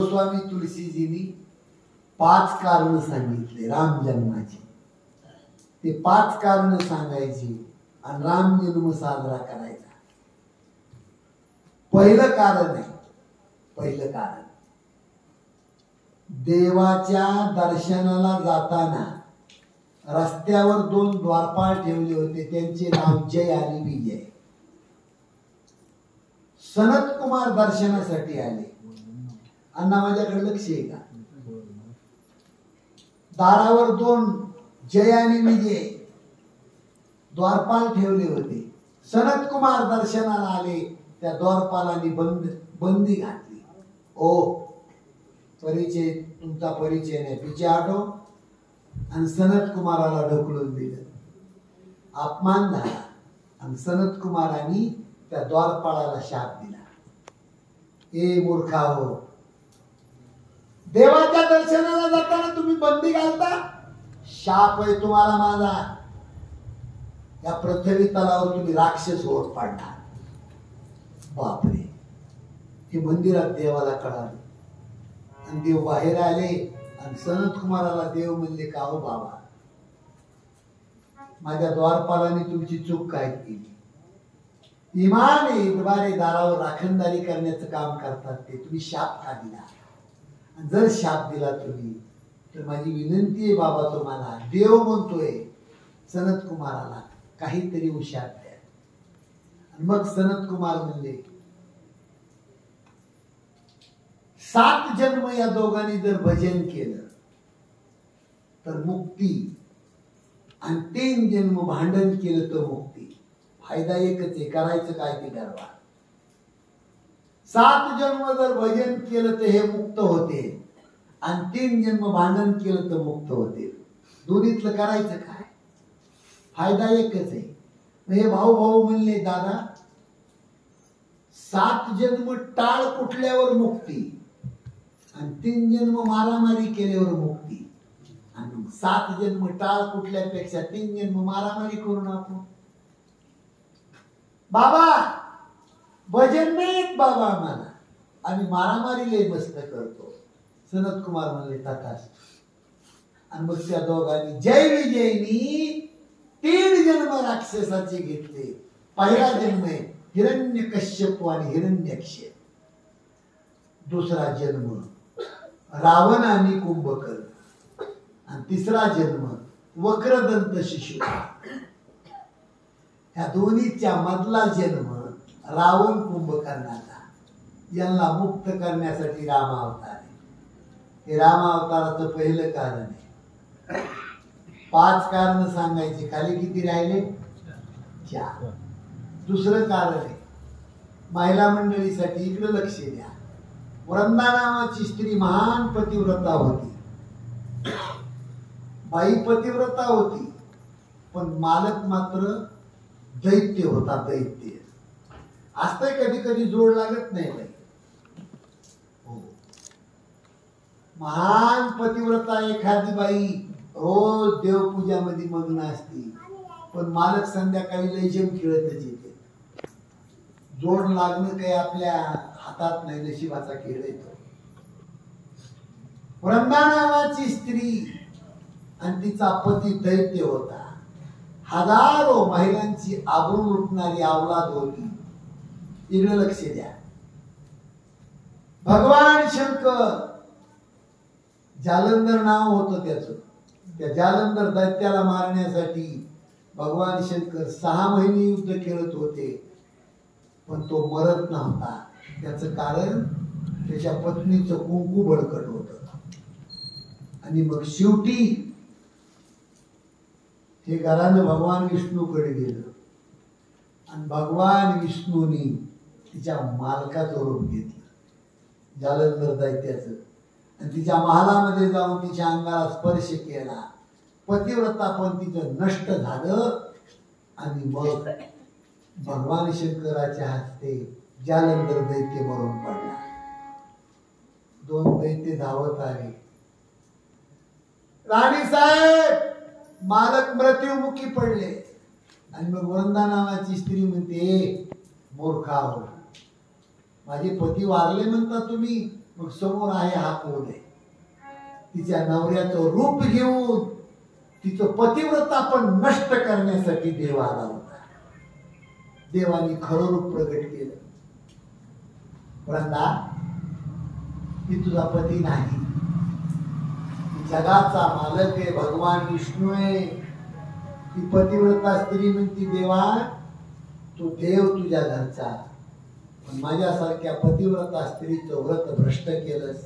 स्वामी तुलसीजींनी 5 कारण सांगितले राम जन्माची। ते 5 कारण सांगायची आणि राम जन्म साजरा करायचा। पहिलं कारण देवाच्या दर्शनाला जाताना रस्त्यावर 2 द्वारपाल ठेवले होते, त्यांचे नाव जय आणि विजय। सनत कुमार दर्शनासाठी आले। अण्णा माझ्याकडे लक्ष आहे का? दारावर 2 जय आणि विजय द्वारपाल ठेवले होते। सनत कुमार दर्शनाला आले, त्या द्वारपालांनी बंदी घातली। ओ परिचय, तुमचा परिचय नाही, पिछे हटो। आणि सनत कुमाराला ढकलून दिलं, अपमान झाला। आणि सनत कुमारांनी त्या द्वारपाळाला शाप दिला, ए मूर्खाओ, देवाच्या दर्शनाला जाताना तुम्ही बंदी घालता, शाप आहे तुम्हाला माझा। या पृथ्वी तलावर तुम्ही राक्षस होत पाडणार। बापरे, हे मंदिरात देवाला कळाले आणि देव बाहेर आले आणि सनत कुमाराला देव म्हणले, का हो बाबा, माझ्या द्वारपालाने तुमची चूक काय केली? इमाने द्वारे दारावर राखणदारी करण्याचं काम करतात ते, तुम्ही शाप का दिला? जर शाप दिला तुम्ही तर माझी विनंती आहे बाबा तुम्हाला, देव म्हणतोय सनत कुमाराला काहीतरी हुशार द्या। आणि मग सनत कुमार म्हणले, 7 जन्म या दोघांनी जर भजन केलं तर मुक्ती, आणि 3 जन्म भांडण केलं तर मुक्ती। फायदा एकच आहे, करायचं काय ते ठरवा। 7 जन्म जर भजन केलं तर हे मुक्त होते, आणि 3 जन्म भांडण केलं तर मुक्त होते। दोन्हीतलं करायचं काय? फायदा एकच आहे। हे भाऊ भाऊ म्हणले, दादा 7 जन्म टाळ कुठल्यावर मुक्ती, आणि 3 जन्म मारामारी केल्यावर मुक्ती। आणि 7 जन्म टाळ कुठल्यापेक्षा 3 जन्म मारामारी करून आपण बाबा भजन नाहीत बाबा आम्हाला, आम्ही मारामारी लय मस्त करतो। सनत कुमार म्हणले, तथास्तु। आणि मग त्या दोघांनी जय विजयनी 3 जन्म राक्षसाचे घेतले। पहिला जन्म आहे हिरण्यकश्यप आणि हिरण्यक्ष, दुसरा जन्म रावण आणि कुंभकर्ण, आणि तिसरा जन्म वक्रदंत शिशु। ह्या दोन्हीच्या मधला जन्म रावण कुंभकर्णाचा, यांना मुक्त करण्यासाठी राम अवतार आहे। हे राम अवताराचं पहिलं कारण आहे। 5 कारण सांगायचे, खाली किती राहिले? 4। दुसरं कारण आहे महिला मंडळीसाठी, इकडे लक्ष द्या। वृंदा नावाची स्त्री महान पतिव्रता होती। बाई पतिव्रता होती, पण मालक मात्र दैत्य होता, दैत्य। असतंय कधी कधी जोड लागत नाही बाई। हो, महान पतिव्रता एखादी बाई रोज देवपूजामध्ये मग्न असती, पण मालक संध्याकाळी लयजम खेळतच येते। जोड लागणं काही आपल्या हातात नाही, नशिबाचा खेळ येतो। वृंदा नावाची स्त्री आणि तिचा पती दैत्य होता। हजारो महिलांची आबरू लुटणारी अवलाद होती। इकडे लक्ष द्या। भगवान शंकर, जालंधर नाव होतं त्याचं, त्या जालंधर दैत्याला मारण्यासाठी भगवान शंकर 6 महिने युद्ध खेळत होते, पण तो मरत नव्हता। त्याचं कारण त्याच्या पत्नीचं कुंकू बळकट होतं। आणि मग शेवटी हे घरानं भगवान विष्णूकडे गेलं, आणि भगवान विष्णूनी तिच्या मालकाचं रूप घेतलं, जालंधर दैत्याचं, आणि तिच्या महालामध्ये जाऊन तिच्या अंगाला स्पर्श केला। पतिव्रता पण तिचं नष्ट झालं, आणि मग भगवान शंकराच्या हस्ते जालंधर दैत्य मरून पडला। 2 दैत्य धावत आले, राणी साहेब मालक मृत्युमुखी पडले। आणि मग वृंदा नावाची स्त्री म्हणते, मूर्खा हो, माझे पती वारले म्हणता तुम्ही, मग समोर आहे हा कोण आहे? तिच्या नवऱ्याचं रूप घेऊन तिचं पतिव्रता पण नष्ट करण्यासाठी देव आला होता. देवाने खरं रूप प्रगट केलं. वृंदा, मी तुझा पती नाही, जगाचा मालक आहे, भगवान विष्णू आहे. ती पतिव्रता स्त्री म्हणती, देवा तू देव तुझ्या घरचा, पण माझ्यासारख्या पतिव्रता स्त्रीचं व्रत भ्रष्ट केलंस,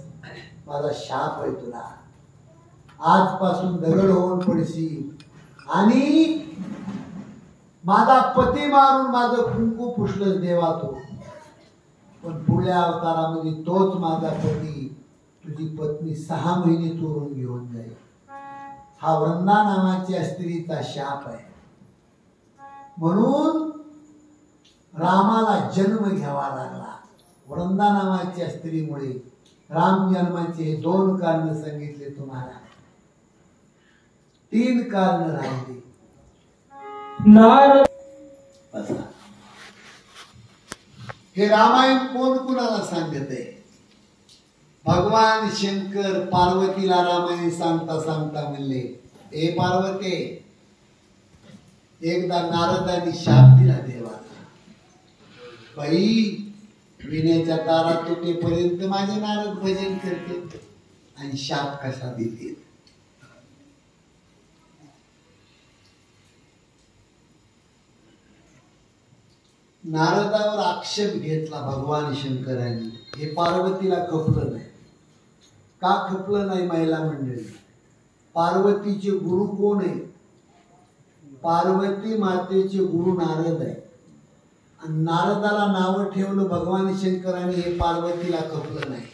माझा शाप आहे तुला. आजपासून दगड होऊन पडशील आणि माझा पती मारून माझं कुंकू पुसलंस देवा तू, पण पुढल्या अवतारामध्ये तोच माझा पती तुझी पत्नी 6 महिने चोरून घेऊन जाईल. हा वृंदा नावाच्या स्त्रीचा शाप आहे. म्हणून रामाला जन्म घ्यावा लागला. वृंदा नावाच्या स्त्रीमुळे राम जन्माचे हे 2 कारण सांगितले तुम्हाला. 3 कारण राहिले. हे रामायण कोण कुणाला सांगत आहे? भगवान शंकर पार्वतीला रामायण सांगता सांगता म्हणले, ए पार्वते, एकदा नारदांनी शाप दिला देवाला. बाई, विण्याच्या दारात तुटेपर्यंत माझे नारद भजन करते आणि शाप कसा देतील? नारदावर आक्षेप घेतला भगवान शंकरांनी. हे पार्वतीला खपलं नाही. का खपलं नाही महिला मंडळी? पार्वतीचे गुरु कोण आहे? पार्वती मातेचे गुरु नारद आहे. आणि नारदाला नाव ठेवलं भगवान शंकरांनी. हे पार्वतीला खपलं नाही.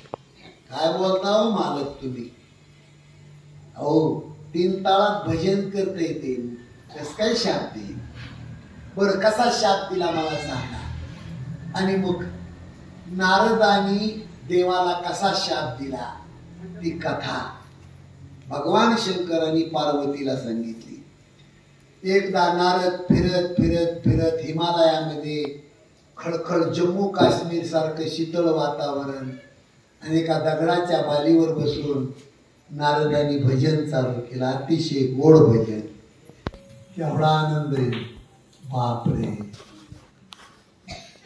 काय बोलता हो मालक तुम्ही? अहो, 3 ताळात भजन करता येते, कस काय शाप देईल? बरं, कसा शाप दिला मला सांगा. आणि मग नारदानी देवाला कसा शाप दिला ती कथा भगवान शंकरांनी पार्वतीला सांगितली. एकदा नारद फिरत फिरत फिरत हिमालयामध्ये खळखळ जम्मू काश्मीर सारखं शीतळ वातावरण आणि एका दगडाच्या बालीवर बसून नारदांनी भजन चालू केलं. अतिशय गोड भजन. केवढा आनंद आहे. बापरे,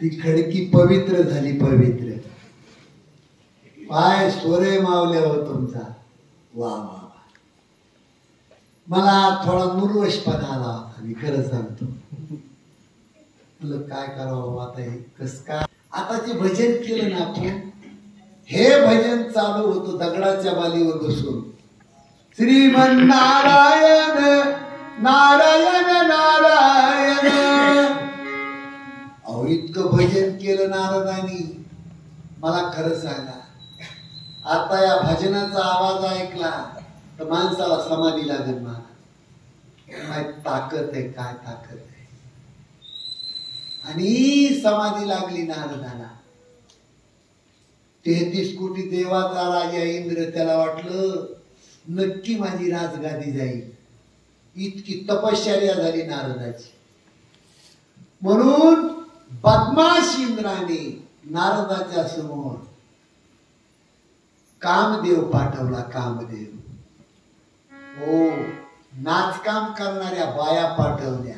ती खडकी पवित्र झाली. पवित्र पाय सोरे मावल्या हो तुमचा. वा वा, मला थोडा मुरवशपणा आला होता, मी खरं सांगतो. तुला काय करावं आता, हे कस काय? आता जे भजन केलं ना आपण, हे भजन चालू होतं दगडाच्या बालीवर बसून. श्रीमन नारायण नारायण नारायण. अहो, इतकं भजन केलं नारदांनी. मला खरं सांगा, आता या भजनाचा आवाज ऐकला तर माणसाला समाधी लागेल. मला काय ताकद आहे, काय ताकद आहे. आणि समाधी लागली नारदाला. 33 कोटी देवाचा राजा इंद्र, त्याला वाटलं नक्की माझी राजगादी जाईल. इतकी तपश्चर्या झाली नारदाची. म्हणून बदमाश इंद्राने नारदाच्या समोर कामदेव पाठवला. कामदेव, हो, नाचकाम करणाऱ्या बाया पाठवल्या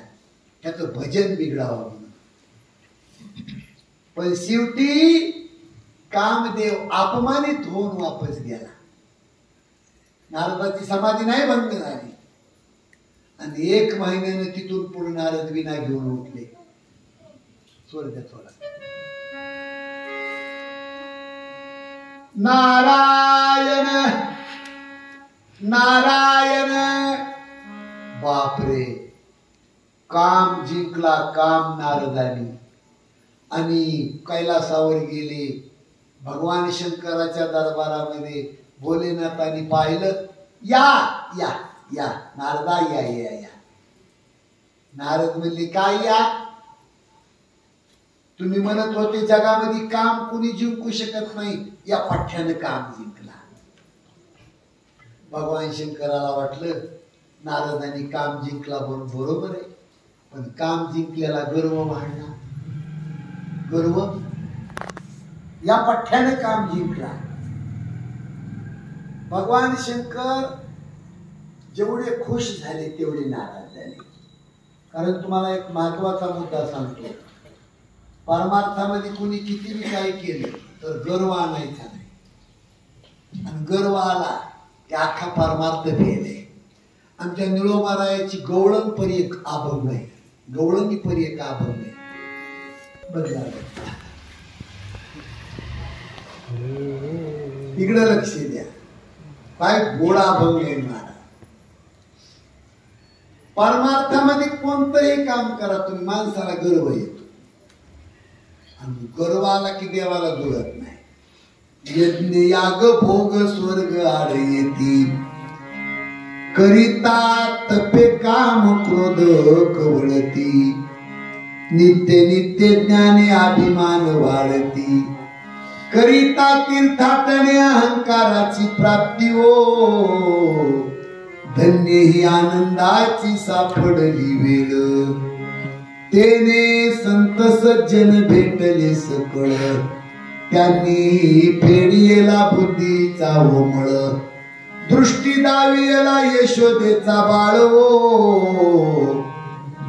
त्याचं भजन बिघडावं म्हणून. पण शेवटी कामदेव अपमानित होऊन वापस गेला. नारदाची समाधी नाही भंग झाली. आणि 1 महिन्याने तिथून पुढे नारद विना घेऊन उठले स्वर्गात. नारायण नारायण. बापरे, काम जिंकला काम नारदानी. आणि कैलासावर गेले. भगवान शंकराच्या दरबारामध्ये भोलेनाथांनी पाहिलं. या या या नारदा, या या या. नारद म्हणले, काय या? तुम्ही म्हणत होते जगामध्ये काम कुणी जिंकू शकत नाही, या पठ्ठ्यानं काम जिंकला. भगवान शंकराला वाटलं नारदांनी काम जिंकला बरोबर आहे, पण काम जिंकल्याला गर्व वाढला. गर्व, या पठ्ठ्यानं काम जिंकला. भगवान शंकर जेवढे खुश झाले तेवढे नाराज झाले. कारण तुम्हाला एक महत्वाचा मुद्दा सांगतो, परमार्थामध्ये कुणी कितीही काही केलं तर गर्व आणायचा नाही. आणि गर्व आला की अख्खा परमार्थ फेल आहे. आमच्या निळोमारायाची गवळण परी एक अभंग आहे, गवळणी परी एक अभंग आहे. बदला तिकडे लक्ष द्या, काय गोडा अभंग आहे महाराज. परमार्थामध्ये कोणतंही काम करा तुम्ही, माणसाला गर्व येतो. आणि गर्व आला की देवाला जुळत नाही. यज्ञ याग भोग स्वर्ग आड येती, करिता तपे काम क्रोध कवळती, नित्य नित्य ज्ञाने अभिमान वाढती, करिता तीर्थाटने अहंकाराची प्राप्ती हो, धन्य ही आनंदाची सापडली वेळ, तेने संत सज्जन भेटले सकळ, त्यांनी फेडियेला बुद्धीचा ओमळ, दृष्टी दावियला यशोदेचा बाळवो,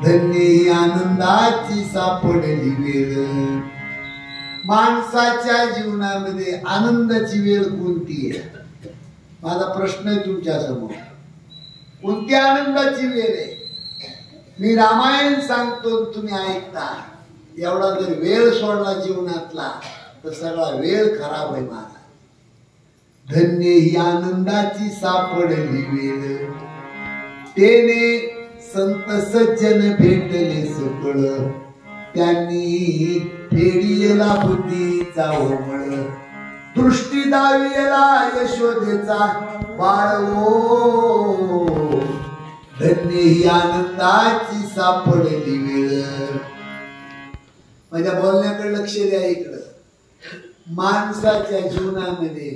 धन्य ही आनंदाची सापडली वेळ. माणसाच्या जीवनामध्ये आनंदाची वेळ कोणती आहे? माझा प्रश्न आहे तुमच्या समोर, कोणती आनंदाची वेळ आहे? मी रामायण सांगतो तुम्ही ऐकता, एवढा जर वेळ सोडला जीवनातला तर सगळा वेळ खराब आहे माझा. धन्य ही आनंदाची सापडली वेळ, तेने संत सज्जन भेटले सकळ, त्यांनी फेडियला बुद्धीचा ओमळ, दृष्टी दावियला यशोदेचा बाळवो, धन्य ही आनंदाची सापडली वेळ. माझ्या बोलण्याकडे लक्ष द्या. इकडं माणसाच्या जीवनामध्ये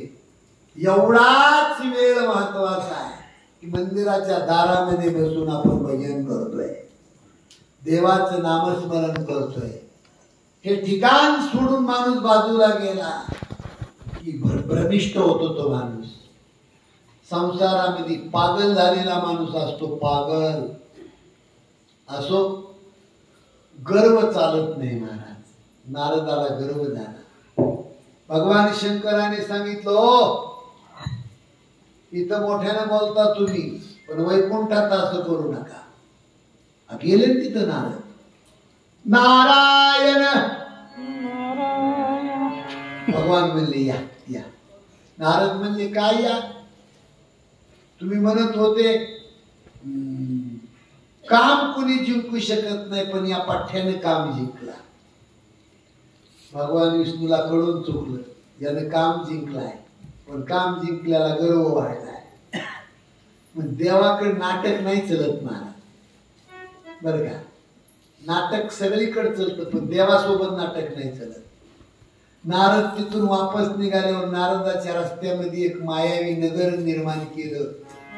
एवढाच वेळ महत्वाचा आहे की मंदिराच्या दारामध्ये बसून आपण भजन करतोय, देवाचं नामस्मरण करतोय. हे ठिकाण सोडून माणूस बाजूला गेला की भ्रमिष्ट होतो तो माणूस. संसारामध्ये पागल झालेला माणूस असतो, पागल असो. गर्व चालत नाही महाराज. नारदाला गर्व झाला. भगवान शंकराने सांगितलं, इथं मोठ्याने बोलता तुम्ही, पण वैकुंठात असं करू नका. गेले तिथं नारद. नारायण भगवान म्हणले या या. नारद म्हणले काय या? तुम्ही म्हणत होते काम कुणी जिंकू शकत नाही, पण या पाठ्याने काम जिंकला. भगवान विष्णूला कळून चुकलं, यानं काम जिंकलाय, पण काम जिंकल्याला गर्व वाढलाय. मग देवाकडे नाटक नाही चलत महाराज, बरं का? नाटक सगळीकडे चलतं, पण देवासोबत नाटक नाही चलत. नारद तिथून वापस निघाल्यावर नारदाच्या रस्त्यामध्ये एक मायावी नगर निर्माण केलं.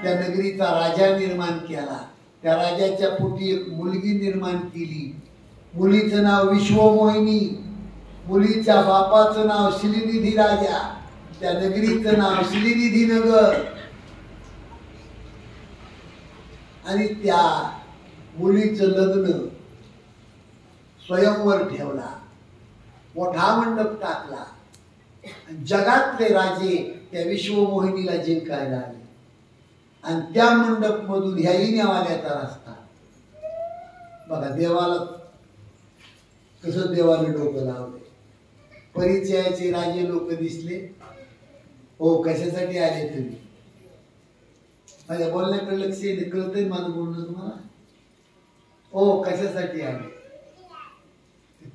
त्या नगरीचा राजा निर्माण केला. त्या राजाच्या पोटी एक मुलगी निर्माण केली. मुलीचं नाव विश्वमोहिनी, मुलीच्या बापाचं नाव श्रीनिधी राजा, त्या नगरीचं नाव श्रीनिधी नगर. आणि त्या मुलीचं लग्न स्वयंवर ठेवला, मोठा मंडप टाकला. जगातले राजे त्या विश्वमोहिनीला जिंकायला आले. आणि त्या मंडप मधून ह्या इण्यावाल्याचा रस्ता. बघा देवाला कसं देवाने डोकं लावले. परिचयाचे राजे लोक दिसले. हो, कशासाठी आले तुम्ही? माझ्या बोलण्याकडे लक्ष येते, कळतंय माझं बोलणं तुम्हाला? हो, कशासाठी आले?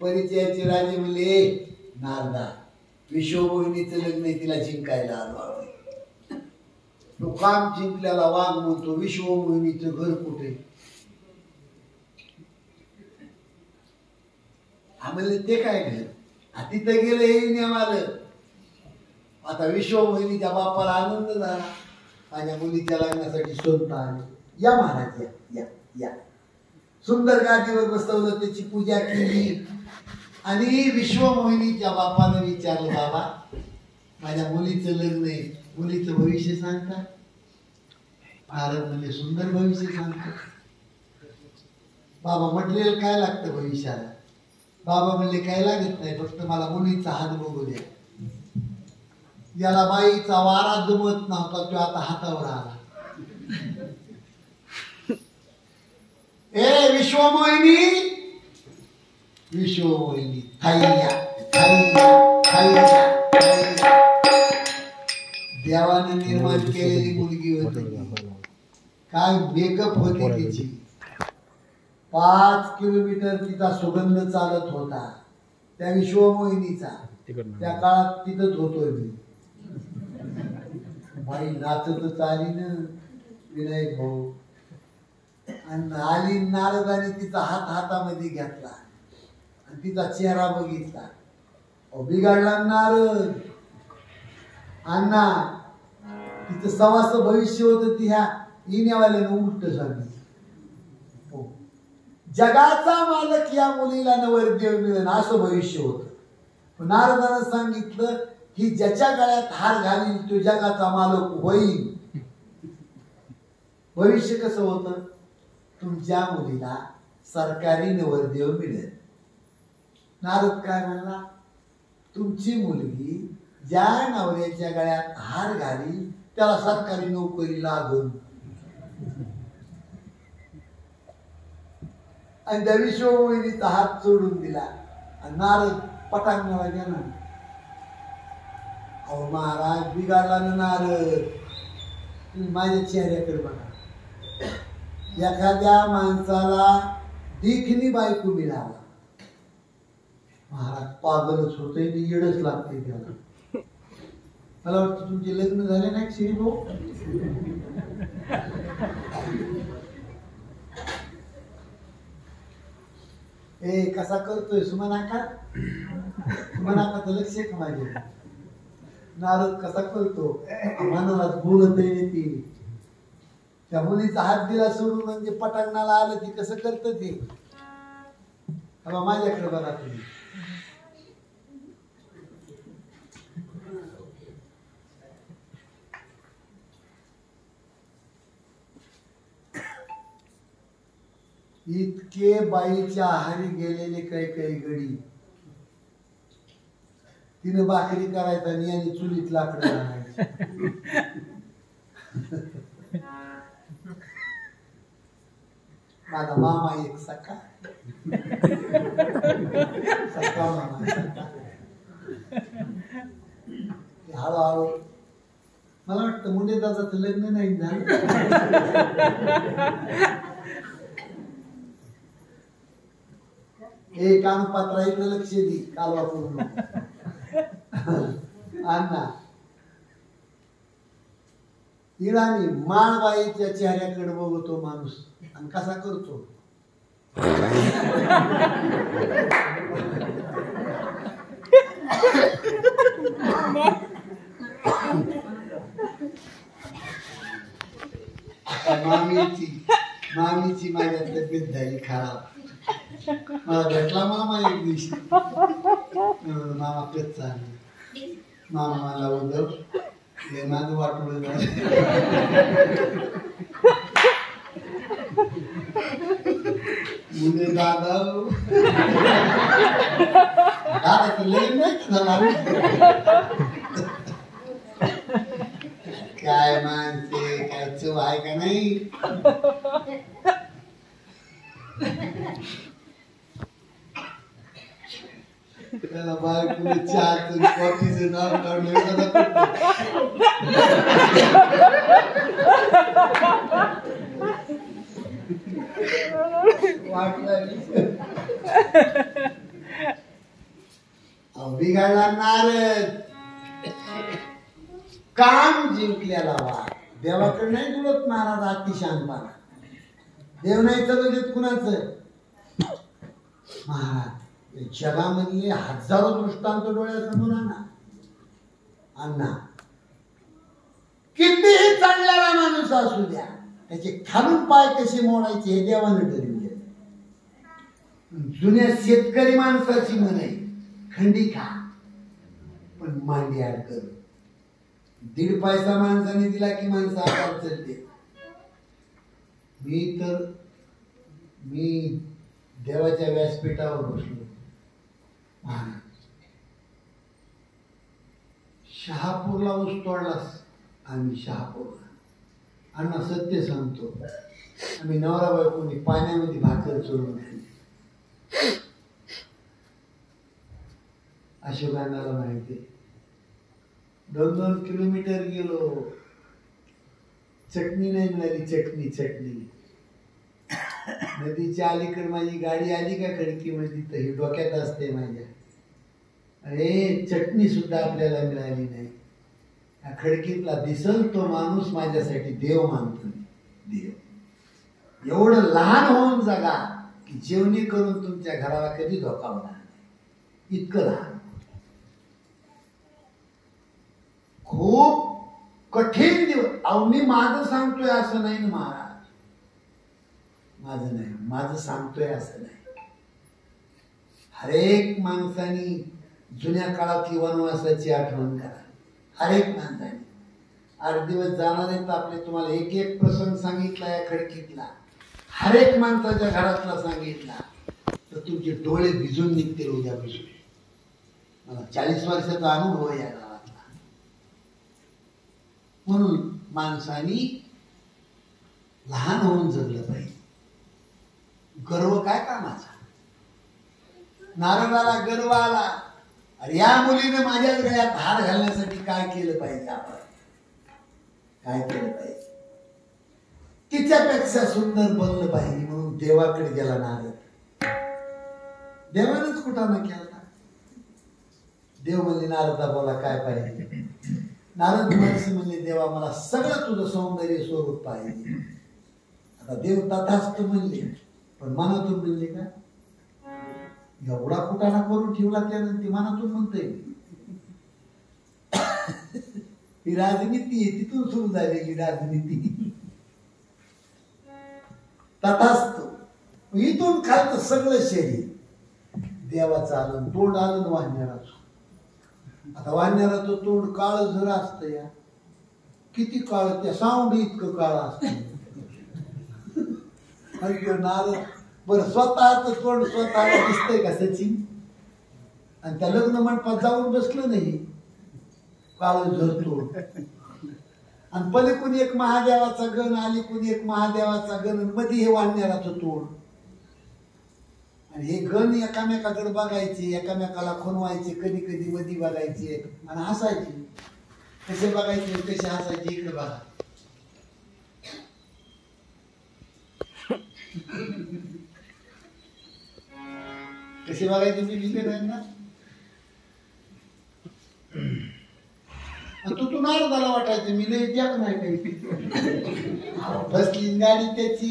परिचयाचे राजे म्हणले, नारदा विश्वमोहिनीचं लग्न आहे, तिला जिंकायला आलो. तो काम जिंकल्याला वाघ म्हणतो, विश्वमोहिनीचं घर कुठे? म्हणले ते काय घर? तिथं गेलं हे नेमालं. आता विश्वमोहिनीच्या बापाला आनंद झाला, माझ्या मुलीच्या लग्नासाठी स्वतः आले. या महाराज या या या. सुंदर गादीवर बसवलं, त्याची पूजा केली. आणि विश्वमोहिनीच्या बापानं विचारलं, बाबा माझ्या मुलीचं लग्न आहे, मुलीचं भविष्य सांगता. महाराज म्हणजे सुंदर भविष्य सांगतो. बाबा मटेरियल काय लागतं भविष्याला? बाबा म्हणले काय लागत नाही, फक्त मला मुलीचा हात बघू द्या. याला बाईचा वारा जमत नव्हता, तो आता हातावर आला. ए विश्वमोहिनी, विश्वमोहिनी थाईया थाईया थाईया. देवाने निर्माण केलेली मुलगी होती. काय मेकअप होती तिची. 5 किलोमीटर तिचा सुगंध चालत होता त्या विश्वमोहिनीचा. त्या काळात तिथंच होतोय मी. बाई नाचतच आली ना विनायक भाऊ. आणि आली नारदाने तिचा हात हातामध्ये घेतला आणि तिचा चेहरा बघितला. बिघडला नारद. अण्णा तिचं सवास भविष्य होत. ती ह्या येण्यावाल्यानं उलट सांगितलं. जगाचा मालक या मुलीला नवरदेव मिळेल असं भविष्य होत. नारदानं सांगितलं की ज्याच्या गळ्यात हार घालील तो जगाचा मालक होईल. भविष्य कसं होतं? तुमच्या मुलीला सरकारी नवरदेव मिळेल. नारद काय म्हणला? तुमची मुलगी ज्या नवऱ्याच्या गळ्यात हार घालील त्याला सरकारी नोकरी लागल. आणि त्या विश्वमोहिनीचा हात सोडून दिला आणि नारद पटांगणाला गेला. अहो महाराज बिघाडला ना नारद. तुम्ही माझ्या चेहऱ्याकडे बघा. एखाद्या माणसाला देखणी बायको मिळावा, महाराज पागलच होतंय, येडच लागते त्याला. मला वाटतं तुमचे लग्न झाले नाही श्री भाऊ? ए कसा करतोय सुमनाका? सुमनाका तर लक्ष आहे का माझे? नारद कसा करतो मनाला बोलत ती. त्या मुलीचा हात दिला सोडून म्हणजे पटांगणाला आलं ती कसं करत ते. माझ्याकडे बघा तुम्ही. इतके बाईच्या आहारी गेलेले काही गडी. तिने भाकरी करायचा आणि याने चुलीत लाकडं आणायची. माझा मामा एक सखा मामा हळूहळू मला वाटतं मुंडे दादाचं लग्न नाही झालं. हे कानपात्रा इकडे लक्ष दे. कालवा पूर्ण अण्णा इराणी माळबाईच्या चेहऱ्याकडे बघतो माणूस आणि कसा करतो. मामीची माझ्या तब्येत झाली खराब. मला भेटला मामा एक दिवशी. मामा कच चालले. मामा मला उद्धव हे माझं वाटलं झालं. मुले दादा दादा तर लई नाही झाला. काय माणसे काय चव आहे का नाही. त्याला बायकोने चहाचं कॉफीचं नाव काढलं. बिघडला नारद. काम जिंकल्याला वाद. देवाकडे नाही जुळत महाराज अतिशानपणा. देव नाही चालत कुणाचं. महाराज जगामधले हजारो दृष्टांत डोळ्यासमोर आणा. अण्णा कितीही चांगला माणूस असू द्या त्याचे खालून पाय कसे मोडायचे हे देवाने ठरविले. जुन्या शेतकरी माणसाची म्हण आहे खंडी खा पण मांडी आड कर. दीड पैसा माणसाने दिला की माणसं आकार चालते. मी देवाच्या व्यासपीठावर बसलो. शहापूरला ऊस तोडलास. आम्ही शहापूरला. अण्णा सत्य सांगतो, आम्ही नवरा बायकोनी पाण्यामध्ये भाकर चोरून खाल्ली. अशोकांनाला माहिती. 2-2 किलोमीटर गेलो, चटणी नाही मिळाली. चटणी नदीच्या अलीकडे माझी गाडी आली का खडकीमध्ये तर ही डोक्यात असते माझ्या. अरे चटणी सुद्धा आपल्याला मिळाली नाही. खडकीतला दिसल तो माणूस माझ्यासाठी देव मानतो. देव एवढं लहान होऊन जगा की जेवणी करून तुमच्या घराला कधी धोका होणार नाही. इतकं लहान. खूप कठीण दिवस. अहो मी माझं सांगतोय असं नाही ना महाराज. माझं नाही, माझं सांगतोय असं नाही. हरेक माणसानी जुन्या काळातली वनवासाची आठवण करा. हरेक माणसाने 8 दिवस जाणार आहेत आपले. तुम्हाला एक एक प्रसंग सांगितला या खडकीतला. हरेक माणसाच्या घरातला सांगितला तर तुमचे डोळे भिजून निघतील उद्यापासून. मला 40 वर्षाचा अनुभव या गावातला. म्हणून माणसानी लहान होऊन जगलं पाहिजे. गर्व काय कामाचा. नारदाला गर्व आला. अरे या मुलीने माझ्या गळ्यात हार घालण्यासाठी काय केलं पाहिजे. आपण काय केलं पाहिजे. तिच्यापेक्षा सुंदर बनलं पाहिजे म्हणून देवाकडे गेला नारद. देवानच कुठाना केला. देव म्हणजे नारदा बोला काय पाहिजे. नारद महर्षी म्हणजे देवा मला सगळं तुझं सौंदर्य स्वरूप पाहिजे. आता देव तथास्तु म्हणले पण मनातून म्हणले का. एवढा कुटाणा करून ठेवला त्यानंतर ती मनातून म्हणते. ही राजनीती आहे. तिथून सुरू झालेली राजनीती. तथास्तु. इथून खालचं सगळं शरीर देवाचं आलं. तोंड आलं वाढण्याचं. आता वाढण्याचं तोंड काळ जर असतं या किती काळ त्या साऊंड इतकं काळ असतं. नारद बरं स्वतःच तोंड स्वतःला दिसतंय का सचिन. आणि त्या लग्न मंडपात जाऊन बसलं नाही काळ झरतो. आणि पलीकडून एक महादेवाचा गण अलीकडून एक महादेवाचा गण मध्ये हे वाढण्याचं तोंड. आणि हे गण एकामेकाकडे बघायचे एकामेकाला खुणवायचे कधी कधी मध्ये बघायचे आणि हसायचे. कसे बघायचे कसे हसायचे इकडे बघा. कसे बघायचे मी लिहिले ना. तू नारदाला वाटायचं मी लय जग नाही काही. बसली गाडी त्याची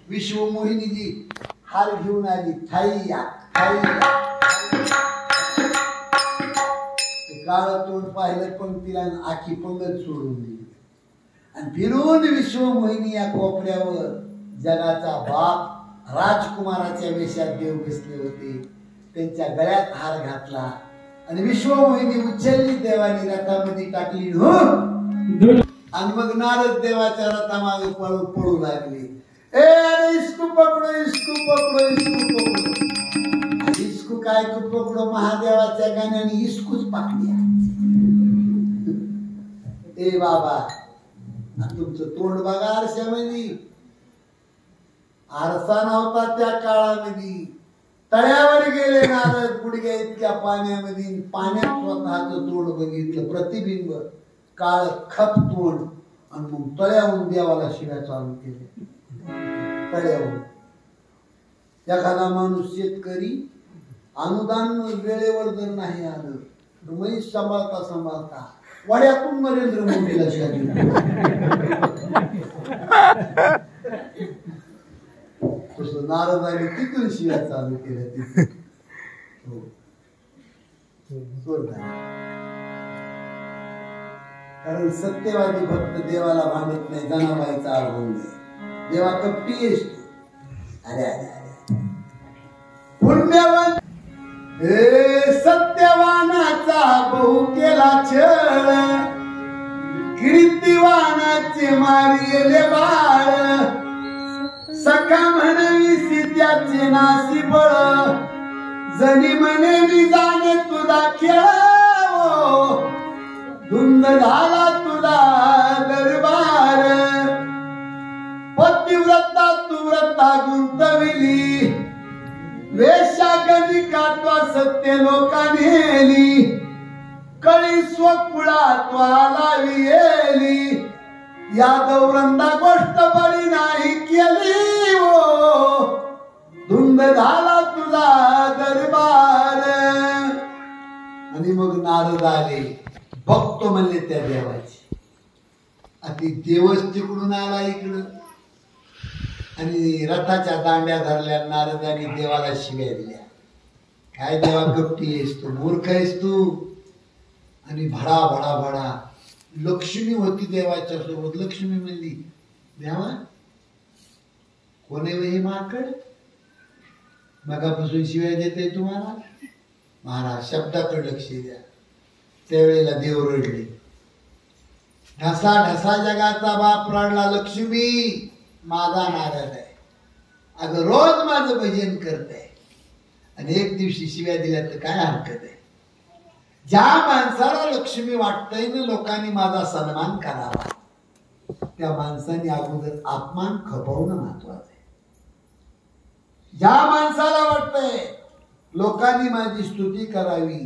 विश्वमोहिनीची हार घेऊन आली. थाईया काळ तोंड पाहिलं पण तिला आखी पंगत सोडून दिली. आणि फिरून विश्वमोहिनी या कोपऱ्यावर जगाचा बाप राजकुमाराच्या वेशात देव बसले होते. त्यांच्या गळ्यात हार घातला आणि विश्वमोहिनी उचलली देवानी रथामध्ये टाकली. आणि मग नारद देवाच्या रथामागे पळू लागले. इसको पकडो इसको पकडो इसको पकडो. इसको काय तू पकडो महादेवाच्या गाण्याने इसकूच पाकली. ए बाबा तुमचं तोंड बघा आरशामध्ये. आरसा नव्हता त्या काळामध्ये. तळ्यावर गेले नारद गुडघ्या इतक्या पाण्यामध्ये. पाण्यात स्वतःचं तोंड बघितलं प्रतिबिंब काळ खप तोंड. आणि मग तळ्याहून देवाला शिव्या चालू केल्या. तळ्याहून एखादा माणूस शेतकरी अनुदान वेळेवर जर नाही आलं तर म्हैस सांभाळता सांभाळता वड्यातून नरेंद्र मोदीला शिव्या. तसं नारदाने तिथून शिव्या चालू केल्या. तिथून कारण सत्यवादी भक्त देवाला मानत नाही. जनाबाईचा अनुभव नाही. देवा कपटी येस तू. अरे अरे अरे पुण्यवान हे सत्यवानाचा बहु केला छळ. कीर्तिवानाचे मारिले बाळ सखा म्हणवी सीत्याचे नासी बळ जणी म्हणे मी जाणे तुझा खेळ धुंद झाला तुझा दरबार पतिव्रता तू व्रता गुंतविली वेश्या गणिका सत्य लोकांनी कळी स्वकुळात लावी येली यादव वृंदा गोष्ट बरी नाही केली ओ धुंद झाला तुझा दरबार. आणि मग नारद आले बघतो म्हणले त्या देवाची. अति देवच तिकडून आला इकडं आणि रथाच्या दांड्या धरल्या. नारदांनी देवाला शिव्या दिल्या. काय देवा गप्पी आहेस तू, मूर्ख आहेस तू. आणि भडा भडा भडा लक्ष्मी होती देवाच्या सोबत. लक्ष्मी म्हणली देवा कोणी हे माकड मगापासून शिव्या देते तुम्हाला. महाराज शब्दाकडे लक्ष द्या. त्यावेळेला देव रडले. ढसा ढसा जगाचा बाप रडला. लक्ष्मी माझा नारद आहे, अगं रोज माझं भजन करत आहे आणि एक दिवशी शिव्या दिल्या तर काय हरकत आहे. ज्या माणसाला लक्ष्मी वाटतंय ना लोकांनी माझा सन्मान करावा त्या माणसाने अगोदर अपमान खपवणं महत्वाचं आहे. ज्या माणसाला वाटतंय लोकांनी माझी स्तुती करावी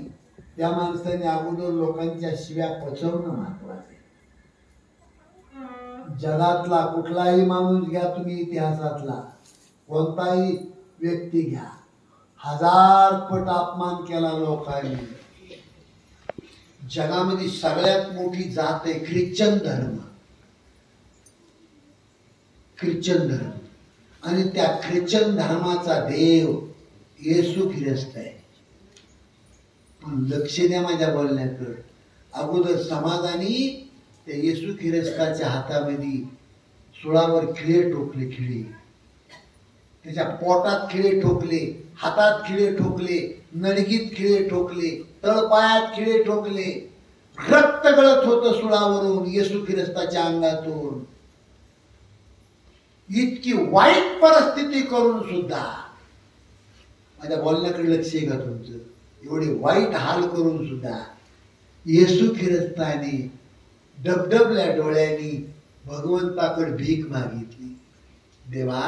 त्या माणसाने अगोदर लोकांच्या शिव्या पचवणं महत्वाचं आहे. जगातला कुठलाही माणूस घ्या तुम्ही, इतिहासातला कोणताही व्यक्ती घ्या, 1000 पट अपमान केला लोकांनी. जगामध्ये सगळ्यात मोठी जात आहे ख्रिश्चन धर्म. ख्रिश्चन धर्म आणि त्या ख्रिश्चन धर्माचा देव येशू ख्रिस्त आहे. पण लक्ष द्या माझ्या बोलण्याकडे. अगोदर समाजाने त्या येशू ख्रिस्ताच्या हातामध्ये सुळावर खिळे ठोकले. खिळे त्याच्या पोटात खिळे ठोकले, हातात खिळे ठोकले, नडगीत खिळे ठोकले, तळपायात खिळे ठोकले. रक्त गळत होतं सुळावरून येशू ख्रिस्ताच्या अंगातून. इतकी वाईट परिस्थिती करून सुद्धा माझ्या बोलण्याकडे लक्ष आहे का तुमचं. एवढे वाईट हाल करून सुद्धा येशू ख्रिस्ताने डबडबल्या डोळ्यांनी भगवंताकडे भीक मागितली. देवा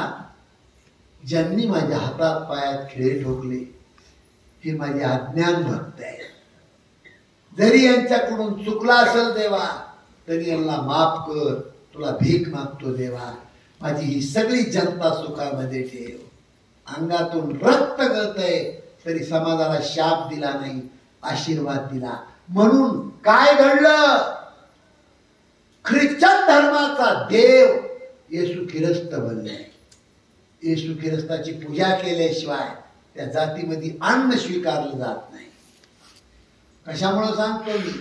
ज्यांनी माझ्या हातात पायात खिळे ठोकले हे माझे अज्ञान भक्त आहे. जरी यांच्याकडून चुकला असेल देवा तरी यांना माफ कर. तुला भीक मागतो देवा. माझी ही सगळी जनता सुखामध्ये ठेव. अंगातून रक्त गळतंय तरी समाजाला शाप दिला नाही, आशीर्वाद दिला. म्हणून काय घडलं. ख्रिश्चन धर्माचा देव येशू ख्रिस्त बनले. येशू ख्रिस्ताची पूजा केल्याशिवाय त्या जातीमध्ये अन्न स्वीकारलं जात नाही. कशामुळे सांगतो मी.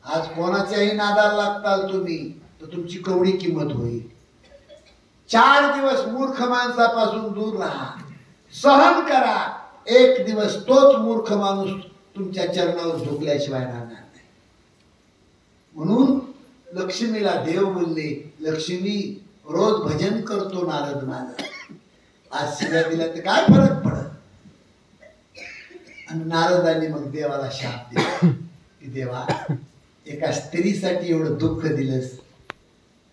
आज कोणाच्याही नादाला लागताल तुम्ही तर तुमची केवढी किंमत होईल. 4 दिवस मूर्ख माणसापासून दूर राहा, सहन करा. एक दिवस तोच मूर्ख माणूस तुमच्या चरणावर झोपल्याशिवाय राहणार नाही. म्हणून लक्ष्मीला देव बोलले, लक्ष्मी रोज भजन करतो नारद माझा, आज शिव्या दिला तर काय फरक पडत. आणि नारदांनी मग देवाला शाप दिला की देवा एका स्त्रीसाठी एवढं दुःख दिलंस,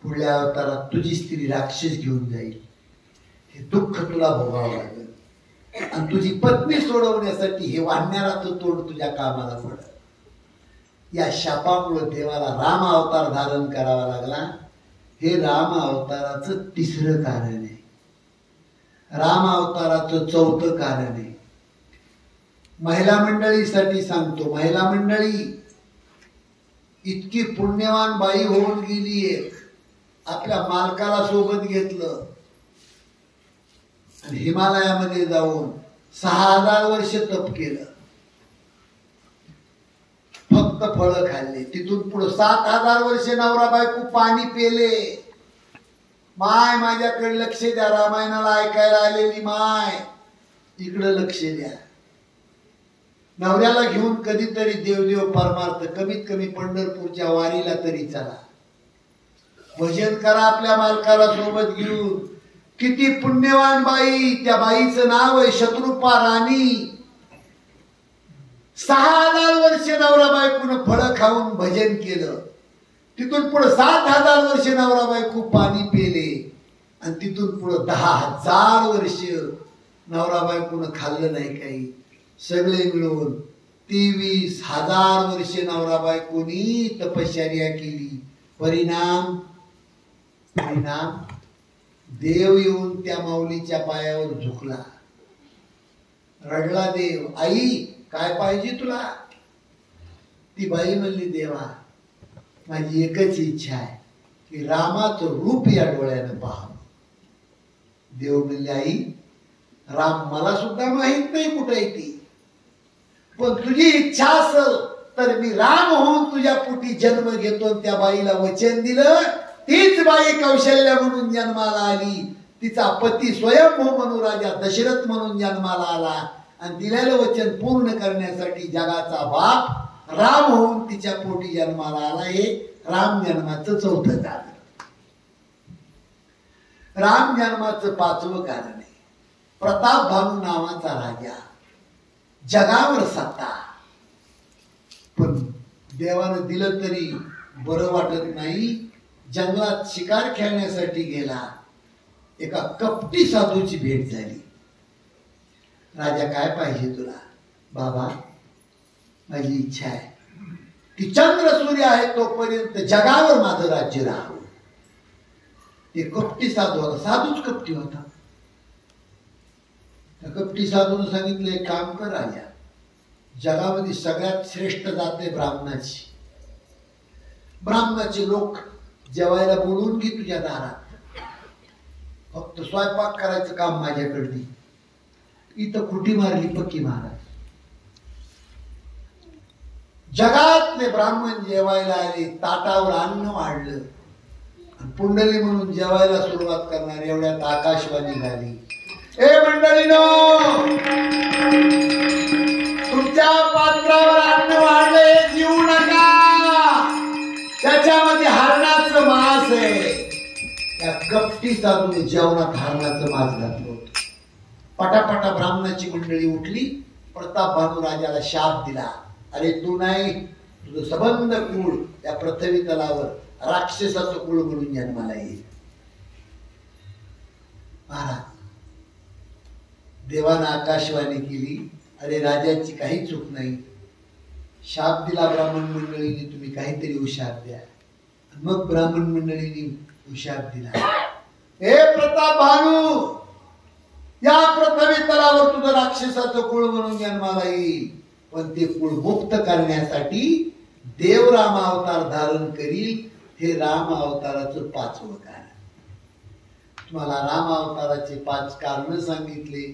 पुढल्या अवतारात तुझी स्त्री राक्षस घेऊन जाईल. हे दुःख तुला भोगावं लागेल आणि तुझी पत्नी सोडवण्यासाठी हे वाढणाराचं तोंड तुझ्या कामाला पडत. या शापामुळे देवाला राम अवतार धारण करावा लागला. हे राम अवताराचं 3रं कारण आहे. राम अवताराचं 4थं कारण आहे. महिला मंडळीसाठी सांगतो. महिला मंडळी इतकी पुण्यवान बाई होऊन गेली. एक आपल्या मालकाला सोबत घेतलं आणि हिमालयामध्ये जाऊन 6000 वर्ष तप केलं. फक्त फळं खाल्ले. तिथून पुढे 7000 वर्ष नवरा बायको पाणी पेले. माय माझ्याकडे लक्ष द्या. रामायणाला ऐकायला आलेली माय इकडे लक्ष द्या. नवऱ्याला घेऊन कधीतरी देवदेव परमार्थ कमीत कमी पंढरपूरच्या वारीला तरी चला, भजन करा आपल्या मालकाला सोबत घेऊन. किती पुण्यवान बाई, त्या बाईचं नाव आहे शत्रुपा राणी. 6000 वर्ष नवरा बायकोनं फळं खाऊन भजन केलं. तिथून पुढे 7000 वर्ष नवरा बायको पाणी पेले आणि तिथून पुढे 10,000 वर्ष नवरा बायकोनं खाल्लं नाही काही. सगळे मिळून 23,000 वर्ष नवरा बायकोनी तपश्चर्या केली. परिणाम देव येऊन त्या माऊलीच्या पायावर झुकला, रडला देव. आई काय पाहिजे तुला? ती बाई म्हणली, देवा माझी एकच इच्छा आहे की रामाचं रूप या डोळ्यानं पाहावं. देव म्हणले, आई राम मला सुद्धा माहित नाही कुठे ती, पण तुझी इच्छा असेल तर मी राम होऊन तुझ्या पोटी जन्म घेतो. त्या बाईला वचन दिलं. तीच बाई कौशल्य म्हणून जन्माला आली. तिचा पती स्वयंभू म्हणून राजा दशरथ म्हणून जन्माला आला आणि दिलेलं वचन पूर्ण करण्यासाठी जगाचा बाप राम होऊन तिच्या पोटी जन्माला आला. हे राम जन्माचं 4थं कारण. राम जन्माचं 5वं कारण आहे प्रताप भानू नावाचा राजा, जगावर सत्ता. पण देवानं दिलं तरी बरं वाटत नाही. जंगलात शिकार खेळण्यासाठी गेला. एका कपटी साधूची भेट झाली. राजा काय पाहिजे तुला? बाबा माझी इच्छा आहे की चंद्र सूर्य आहे तोपर्यंत जगावर माझं राज्य राहावं. ते कपटी साधू होता. साधूच कपटी होता. त्या कपटी साधून सांगितलं, एक काम कर राजा, जगामध्ये सगळ्यात श्रेष्ठ जाते ब्राह्मणाची. ब्राह्मणाचे लोक जेवायला बोलवून घे तुझ्या दारात, फक्त स्वयंपाक करायचं काम माझ्याकडे. इथं खुटी मारली पक्की महाराज. जगातले ब्राह्मण जेवायला आले, ताटावर अन्न वाढलं आणि पुंडली म्हणून जेवायला सुरुवात करणार एवढ्यात आकाशवाणी झाली. ए मंडळीनो, तुमच्या पात्रावर अन्न वाढले, जीवू नका. त्याच्यामध्ये हरणाचं मांस आहे. त्या कपटी साधून जेवणात हरणाचं मांस घातलं होतं. पटापटा ब्राह्मणाची मंडळी उठली. प्रताप भानू राजाला शाप दिला, अरे तू नाही, तुझं संबंध कुळ त्या पृथ्वी तलावर राक्षसाचं कुळ म्हणून जन्माला येईल. महाराज, देवानं आकाशवाणी केली, अरे राजाची काही चूक नाही. शाप दिला ब्राह्मण मंडळीने, तुम्ही काहीतरी हुशार द्या. मग ब्राह्मण मंडळीने हुशार दिला. हे प्रताप भानू, या पृथ्वी तलावर तुझं राक्षसाचं कुळ म्हणून जन्माला येईल, पण ते कुळ मुक्त करण्यासाठी देव राम अवतार धारण करील. हे राम अवताराचं 5वं कारण. तुम्हाला राम अवताराचे 5 कारण सांगितले.